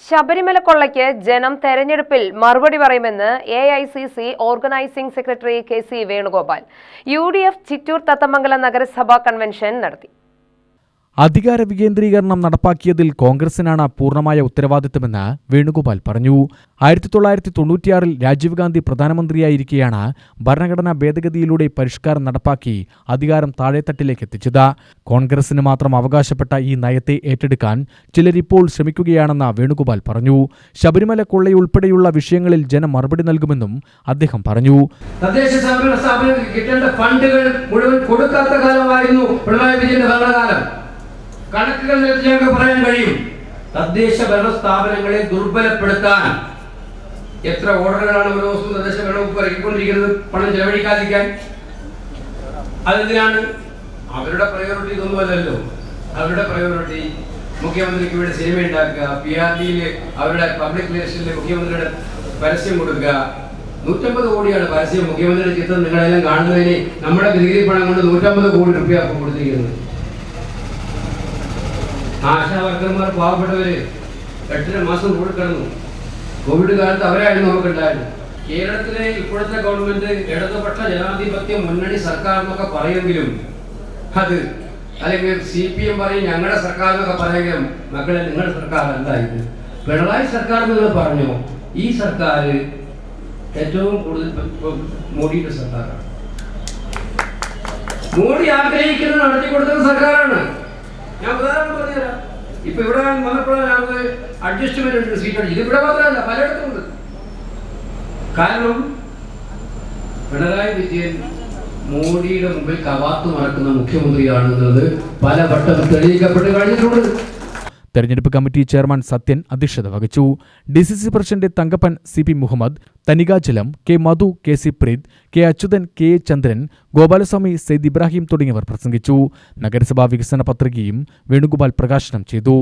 ശബരിമല കൊള്ളയ്ക്ക് ജനം തെരഞ്ഞെടുപ്പിൽ മറുപടി പറയുമെന്ന് AICC organizing secretary KC Venugopal. UDF Chittur Thathamangalam നഗരസഭാ കൺവെൻഷൻ നടത്തി. അധികാര വികേന്ദ്രീകരണം നടപ്പാക്കിയതിൽ കോൺഗ്രസിനാണ് പൂർണ്ണമായ ഉത്തരവാദിത്തമെന്ന് വേണുഗോപാൽ പറഞ്ഞു. 1996-ൽ രാജീവ് ഗാന്ധി പ്രധാനമന്ത്രിയായിരിക്കെയാണ് ഭരണഘടനാ ഭേദഗതിയിലൂടെ പരിഷ്കാരം നടപ്പാക്കി അധികാരം താഴെത്തട്ടിലേക്ക് എത്തിച്ചത്. കോൺഗ്രസിന് മാത്രം അവകാശപ്പെട്ട ഈ നയത്തെ ഏറ്റെടുക്കാൻ ചിലരിപ്പോൾ ശ്രമിക്കുകയാണെന്ന് വേണുഗോപാൽ പറഞ്ഞു. ശബരിമല കൊള്ളയുൾപ്പെടെയുള്ള വിഷയങ്ങളിൽ ജനം മറുപടി നൽകുമെന്നും അദ്ദേഹം പറഞ്ഞു. തദ്ദേശ സ്ഥാപനങ്ങൾക്ക് കിട്ടേണ്ട ഫണ്ടുകൾ മുഴുവൻ കൊടുക്കാത്ത കാലമായിരുന്നു പിണറായി വിജയന്റെ ഭരണകാലം. കണക്കുകൾ നിരത്തി ഞങ്ങൾക്ക് പറയാൻ കഴിയും. തദ്ദേശ ഭരണ സ്ഥാപനങ്ങളെ ദുർബലപ്പെടുത്താൻ എത്ര ഓർഡറുകളാണ് ഓരോ ദിവസവും തദ്ദേശ ഭരണ വകുപ്പ് ഇറക്കിക്കൊണ്ടിരിക്കുന്നത് പണം ചെലവഴിക്കാതിരിക്കാൻ. അതെന്തിനാണ്? അവരുടെ പ്രയോറിറ്റി ഇതൊന്നുമല്ലല്ലോ. അവരുടെ പ്രയോറിറ്റി മുഖ്യമന്ത്രിക്ക് ഇവിടെ സിനിമ ഉണ്ടാക്കുക, PRDയിൽ അവരുടെ പബ്ലിക് റിലേഷനിൽ മുഖ്യമന്ത്രിയുടെ പരസ്യം കൊടുക്കുക. 150 കോടിയാണ് പരസ്യം മുഖ്യമന്ത്രിയുടെ ചിത്രം നിങ്ങളെല്ലാം കാണുന്നതിന് നമ്മുടെ നികുതി പണം കൊണ്ട് 150 കോടി രൂപ കൊടുത്തിരിക്കുന്നത്. ആശാ വർക്കർമാർ പാവപ്പെട്ടവര് 8.5 മാസം കൂടി കിടന്നു. കോവിഡ് കാലത്ത് അവരായിരുന്നു നമുക്കുണ്ടായിരുന്നു. കേരളത്തിലെ ഇപ്പോഴത്തെ ഗവൺമെന്റ് ഇടതുപക്ഷ ജനാധിപത്യ മുന്നണി സർക്കാർ എന്നൊക്കെ പറയുമെങ്കിലും അത് അല്ലെങ്കിൽ CPM പറയും ഞങ്ങളുടെ സർക്കാർ എന്നൊക്കെ പറയുമെങ്കിലും മക്കളെ നിങ്ങളുടെ സർക്കാർ എന്തായത്? പിണറായി സർക്കാർ നിങ്ങൾ പറഞ്ഞോ? ഈ സർക്കാർ ഏറ്റവും കൂടുതൽ മോഡിയുടെ സർക്കാരാണ്. മോഡി ആഗ്രഹിക്കുന്നത് നടത്തി കൊടുക്കുന്ന സർക്കാരാണ്. ഞാൻ ഉദാഹരണം പറഞ്ഞുതരാം. ഇപ്പൊ ഇവിടെ വന്നപ്പോഴാണ് ഞങ്ങൾക്ക് അഡ്ജസ്റ്റ്മെന്റ് ഉണ്ട്, സീറ്റ് അടിച്ചു. ഇത് ഇവിടെ മാത്രമല്ല, പലയിടത്തും ഉണ്ട്. കാരണം പിണറായി വിജയൻ മോഡിയുടെ മുമ്പിൽ കവാത്ത് മറക്കുന്ന മുഖ്യമന്ത്രിയാണെന്നത് പലവട്ടം തെളിയിക്കപ്പെട്ട് കഴിഞ്ഞിട്ടുണ്ട്. തെരഞ്ഞെടുപ്പ് കമ്മിറ്റി ചെയർമാൻ സത്യൻ അധ്യക്ഷത വഹിച്ചു. DCC president Thankappan, CP Muhammad, Thanikachalam, K Madhu, KC Preeth, K Achuthan, KA Chandran, Gopalaswamy, Syed Ibrahim തുടങ്ങിയവർ പ്രസംഗിച്ചു. നഗരസഭാ വികസന പത്രികയും വേണുഗോപാൽ പ്രകാശനം ചെയ്തു.